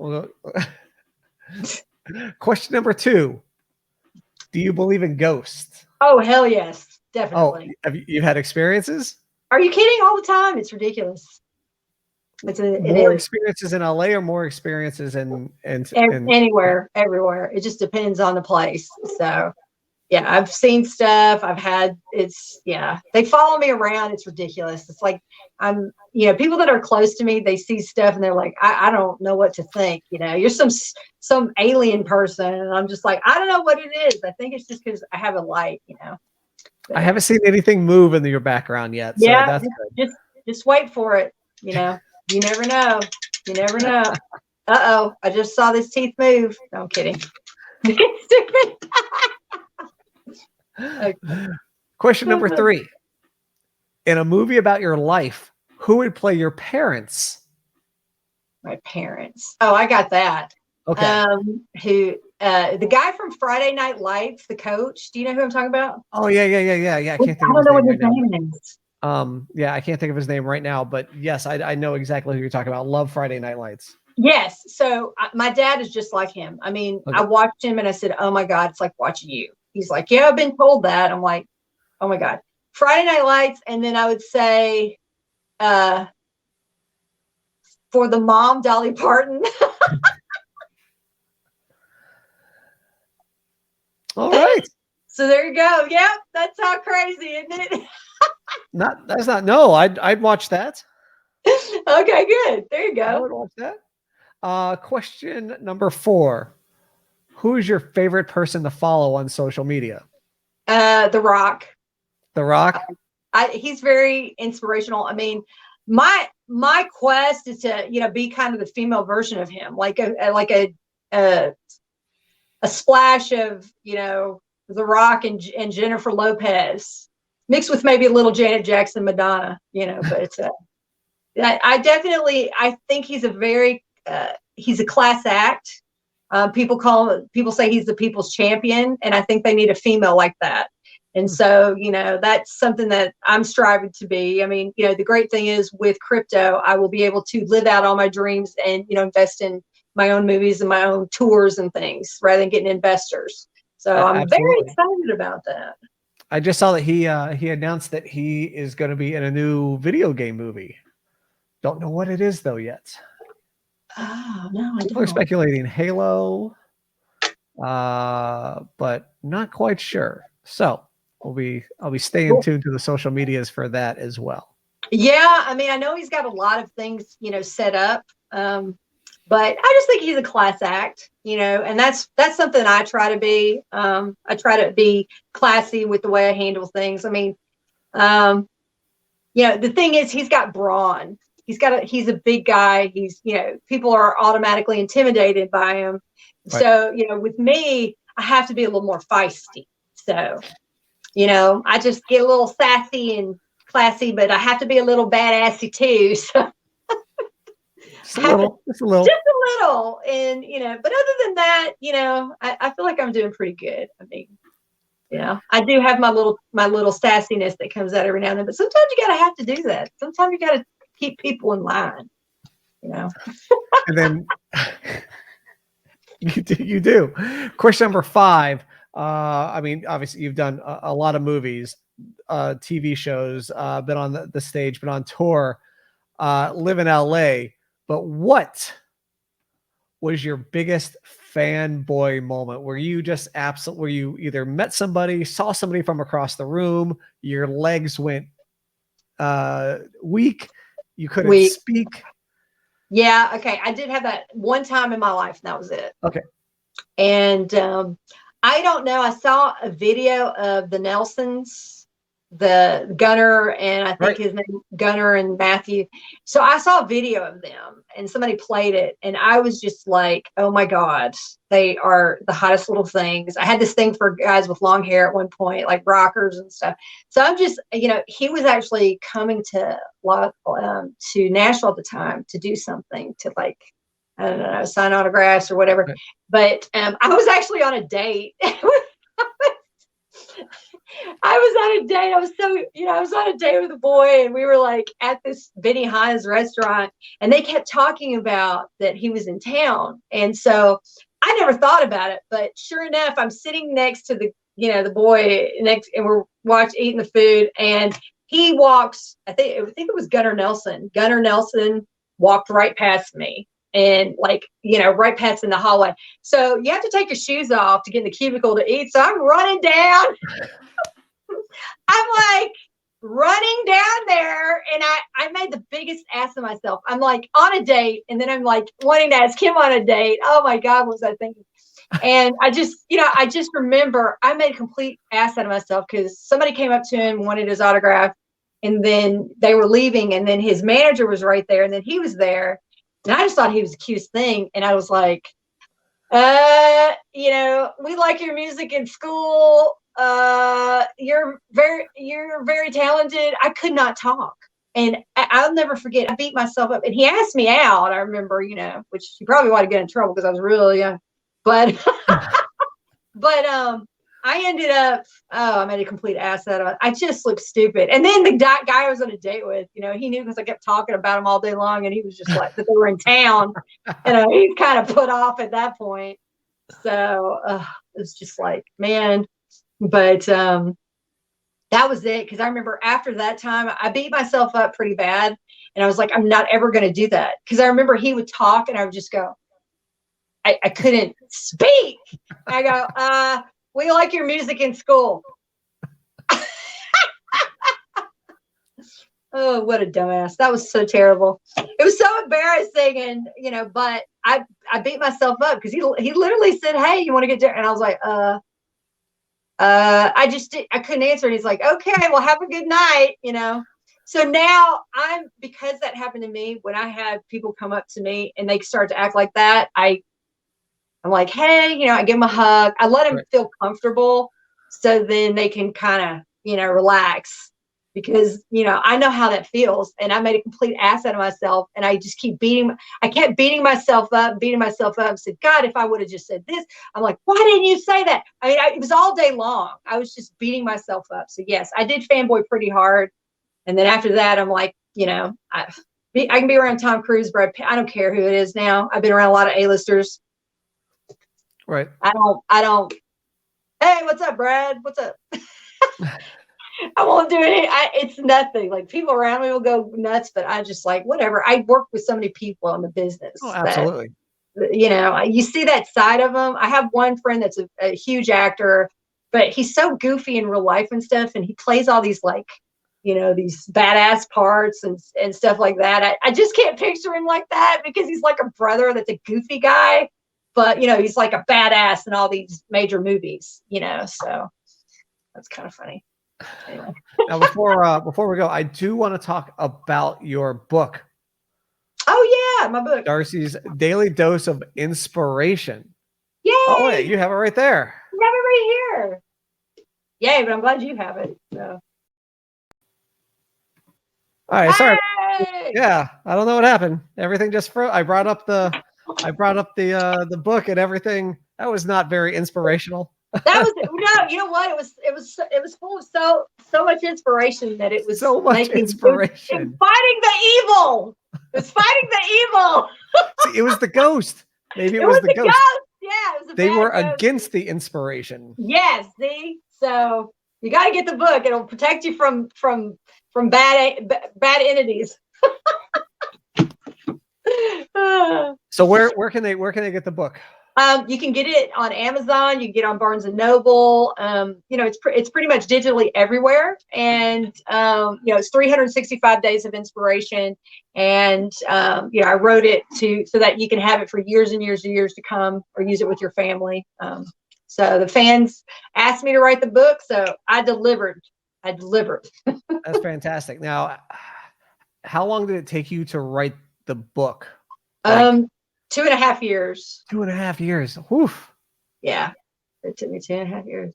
Question number 2. Do you believe in ghosts? Oh, hell yes. Definitely. Oh, have you had experiences? Are you kidding? All the time. It's ridiculous. More experiences in LA or more experiences in anywhere, everywhere. It just depends on the place. So yeah, I've seen stuff. They follow me around. It's ridiculous. It's like people that are close to me, they see stuff and they're like, I don't know what to think. You know, you're some alien person. And I'm just like, I don't know what it is. I think it's just because I have a light, you know. But I haven't seen anything move in your background yet. So yeah, that's good. Just wait for it. You know, you never know. Uh-oh, I just saw this teeth move. No, I'm kidding. Stupid. Okay. Question number 3. In a movie about your life, who would play your parents? My parents. Oh, I got that. Okay. The guy from Friday Night Lights, the coach. Do you know who I'm talking about? Oh yeah. I can't think. I don't know what his name is. Yeah, I can't think of his name right now, but yes, I know exactly who you're talking about. Love Friday Night Lights. Yes. So my dad is just like him. I mean, I watched him and I said, "Oh my God, it's like watching you." He's like, "Yeah, I've been told that." I'm like, "Oh my God." Friday Night Lights. And then I would say for the mom, Dolly Parton. All right. So there you go. Yep. That's how crazy, isn't it? That's not. No, I'd watch that. Okay, good. There you I go. would watch that. Question number 4. Who is your favorite person to follow on social media? The Rock. The Rock? He's very inspirational. I mean, my quest is to, be kind of the female version of him, like a splash of, The Rock and Jennifer Lopez mixed with maybe a little Janet Jackson, Madonna, but I think he's he's a class act. People say he's the people's champion, and I think they need a female like that. And so, that's something that I'm striving to be. I mean, the great thing is with crypto, I will be able to live out all my dreams and, invest in my own movies and my own tours and things rather than getting investors. So I'm very excited about that. I just saw that he announced that he is going to be in a new video game movie. Don't know what it is though yet. Oh, no, People are speculating Halo, but not quite sure. So I'll be staying tuned to the social medias for that as well. Yeah, I mean, I know he's got a lot of things, set up, but I just think he's a class act, and that's something I try to be. I try to be classy with the way I handle things. I mean, the thing is, he's got brawn. He's a big guy. He's, people are automatically intimidated by him. Right. So, with me, I have to be a little more feisty. So, I just get a little sassy and classy, but I have to be a little badassy too. So. Just a little. And, but other than that, I feel like I'm doing pretty good. I mean, I do have my little sassiness that comes out every now and then, but sometimes you got to have to do that. Sometimes you got to keep people in line, And then you do. Question number 5. I mean, obviously you've done a lot of movies, TV shows, been on the stage, been on tour, live in LA. But what was your biggest fanboy moment? Where you just where you either met somebody, saw somebody from across the room, your legs went weak, you couldn't speak? Yeah, okay. I did have that one time in my life, and that was it. Okay. And I don't know. I saw a video of the Nelsons, the Gunner, and I think his name Gunner and Matthew. So I saw a video of them, and somebody played it, and I was just like, "Oh my God, they are the hottest little things." I had this thing for guys with long hair at one point, like rockers and stuff. So I'm just, he was actually coming to Nashville at the time to do something to, like, I don't know, sign autographs or whatever. Right. But I was actually on a date. I was on a date. I was on a date with a boy, and we were like at this Benny Hine's restaurant, and they kept talking about that he was in town. And so I never thought about it, but sure enough, I'm sitting next to the boy next, and we're eating the food, and he walks, I think it was Gunnar Nelson. Gunnar Nelson walked right past me. And right past in the hallway. So you have to take your shoes off to get in the cubicle to eat. So I'm running down. I'm like running down there, and I made the biggest ass of myself. I'm like on a date, and then I'm like wanting to ask him on a date. Oh my God, what was I thinking? And I just remember I made a complete ass out of myself because somebody came up to him, wanted his autograph, and then they were leaving, and then his manager was right there, and then he was there. And I just thought he was the cutest thing. And I was like, we like your music in school. You're very talented. I could not talk. And I'll never forget, I beat myself up. And he asked me out, I remember, which he probably wanted to get in trouble because I was really young. But, I ended up, I made a complete ass out of it. I just looked stupid. And then the guy I was on a date with, he knew because I kept talking about him all day long, and he was just like, that they were in town. And he's kind of put off at that point. So it was just like, man. But that was it. Because I remember after that time, I beat myself up pretty bad. And I was like, I'm not ever going to do that. Because I remember he would talk, and I would just go, I couldn't speak. I go, we like your music in school. Oh, what a dumbass. That was so terrible. It was so embarrassing. And, but I beat myself up because he literally said, hey, you want to get dinner? And I was like, I couldn't answer. And he's like, okay, well, have a good night, So now because that happened to me, when I have people come up to me and they start to act like that, I'm like, hey, I give them a hug. I let them feel comfortable so then they can kind of, relax. Because, I know how that feels. And I made a complete ass out of myself. And I just kept beating myself up. I said, God, if I would have just said this, I'm like, why didn't you say that? I mean, it was all day long. I was just beating myself up. So, yes, I did Fanboy pretty hard. And then after that, I'm like, I can be around Tom Cruise, Brad Pitt. I don't care who it is now. I've been around a lot of A-listers. Right. I don't. Hey, what's up, Brad? What's up? I won't do it. It's nothing. Like, people around me will go nuts, but I just like, whatever. I work with so many people in the business. Oh, absolutely. You see that side of them. I have one friend that's a huge actor, but he's so goofy in real life and stuff. And he plays all these these badass parts and stuff like that. I just can't picture him like that because he's like a brother that's a goofy guy, but he's like a badass in all these major movies, so that's kind of funny. Anyway. Now, before we go, I do want to talk about your book. Oh yeah, my book, Darcy's Daily Dose of Inspiration. Yay! Oh wait, you have it right there. I have it right here. Yay! But I'm glad you have it. So. All right, sorry. Hey! Yeah, I don't know what happened. Everything just froze. I brought up the book and everything. That was not very inspirational. That was no. You know what? It was full of so much inspiration that it was so much inspiration. It was fighting the evil. It was fighting the evil. See, it was the ghost. Maybe it was the ghost. Yeah, it was. They were ghost. Against the inspiration. Yes. See, so you got to get the book. It'll protect you from bad entities. So where can they get the book? You can get it on Amazon. You can get it on Barnes and Noble. It's pretty much digitally everywhere. And it's 365 days of inspiration. And I wrote it so that you can have it for years and years and years to come, or use it with your family. So the fans asked me to write the book, so I delivered. That's fantastic. Now, how long did it take you to write the book? 2.5 years. 2.5 years. Woof. Yeah, it took me 2.5 years.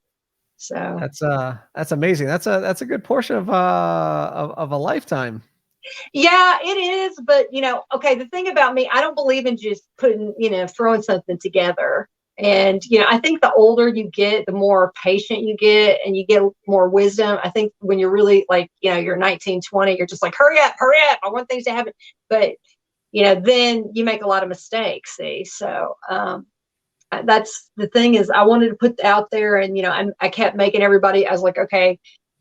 So that's amazing. That's a good portion of a lifetime. Yeah, it is. But okay, the thing about me, I don't believe in just putting, throwing something together. And I think the older you get, the more patient you get, and you get more wisdom. I think when you're really you're 19, 20, you're just like, hurry up, I want things to happen. But then you make a lot of mistakes. See, so that's the thing is I wanted to put out there, and I kept making everybody. I was like, okay,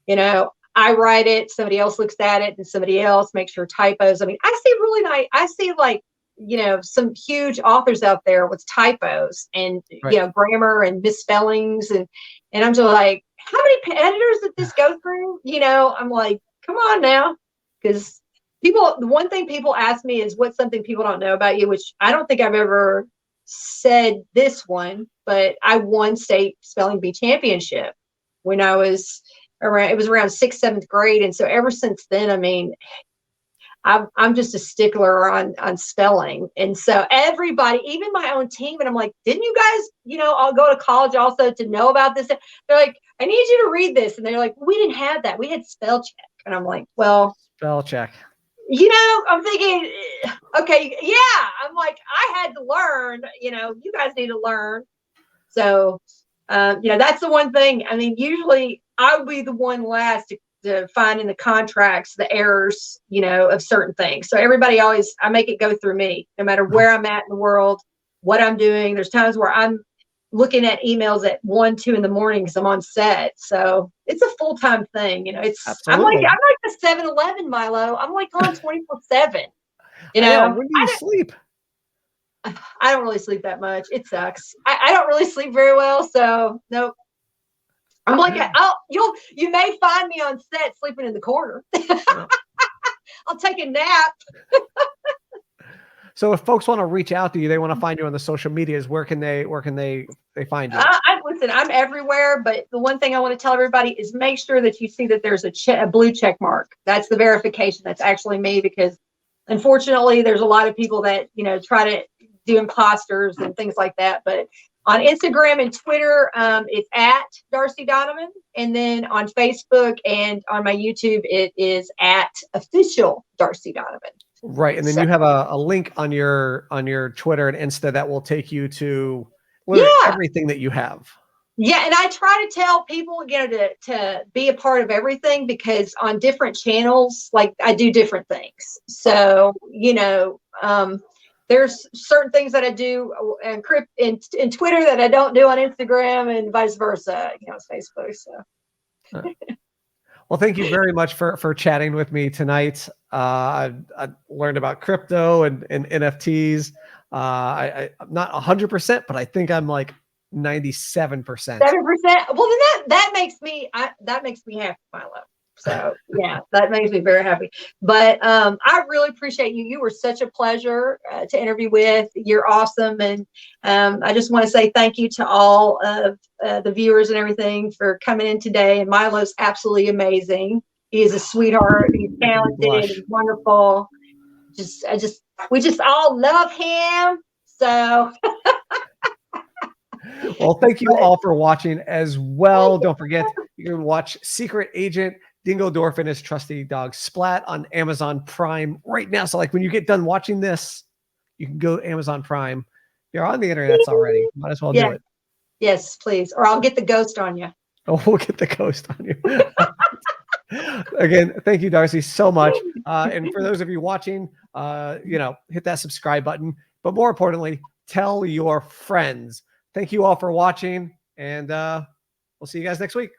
I write it, somebody else looks at it, and somebody else makes sure typos. I mean, I see really nice. I see some huge authors out there with typos and grammar and misspellings, and I'm just like, how many editors did this go through? I'm like, come on now, because. The one thing people ask me is what's something people don't know about you, which I don't think I've ever said this one, but I won state spelling bee championship when I was around, it was around 6th, 7th grade. And so ever since then, I mean, I'm just a stickler on spelling. And so everybody, even my own team, and I'm like, didn't you guys, all go to college also to know about this? They're like, I need you to read this. And they're like, we didn't have that. We had spell check. And I'm like, well, spell check. I'm thinking, okay, yeah. I'm like, I had to learn, you guys need to learn. So, that's the one thing. I mean, usually I would be the one last to find in the contracts the errors, of certain things. So everybody always, I make it go through me, no matter where I'm at in the world, what I'm doing. There's times where I'm looking at emails at 1, 2 in the morning because I'm on set. So it's a full-time thing. I'm like the 7-Eleven, Milo. I'm like on 24/7. When do you sleep? I don't really sleep that much. It sucks. I don't really sleep very well. So nope. I'm like, you may find me on set sleeping in the corner. I'll take a nap. So if folks want to reach out to you, they want to find you on the social medias, where can they find you? Listen, I'm everywhere, but the one thing I want to tell everybody is make sure that you see that there's a blue check mark. That's the verification. That's actually me, because unfortunately there's a lot of people that, try to do imposters and things like that. But on Instagram and Twitter, it's at Darcy Donavan. And then on Facebook and on my YouTube, it is at official Darcy Donavan. Right. And then you have a link on your Twitter and Insta that will take you to everything that you have. Yeah. And I try to tell people, to be a part of everything, because on different channels, like I do different things. So, there's certain things that I do in Twitter that I don't do on Instagram, and vice versa, Facebook. So. Well, thank you very much for chatting with me tonight. I learned about crypto and NFTs. I'm not 100%, but I think I'm like 97%. 7%. Well, then that makes me happy, Milo. So yeah, that makes me very happy. But I really appreciate you. You were such a pleasure to interview with. You're awesome, and I just want to say thank you to all of the viewers and everything for coming in today. And Milo's absolutely amazing. He is a sweetheart. He's talented. He's wonderful. We just all love him. So. Well, thank you all for watching as well. Don't forget, you can watch Secret Agent Dingo Dorf and his trusty dog Splat on Amazon Prime right now. So like when you get done watching this, you can go to Amazon Prime. You're on the internet already. Might as well do it. Yes, please. Or I'll get the ghost on you. Oh, we'll get the ghost on you. Again, thank you, Darcy, so much. And for those of you watching, hit that subscribe button. But more importantly, tell your friends. Thank you all for watching, and we'll see you guys next week.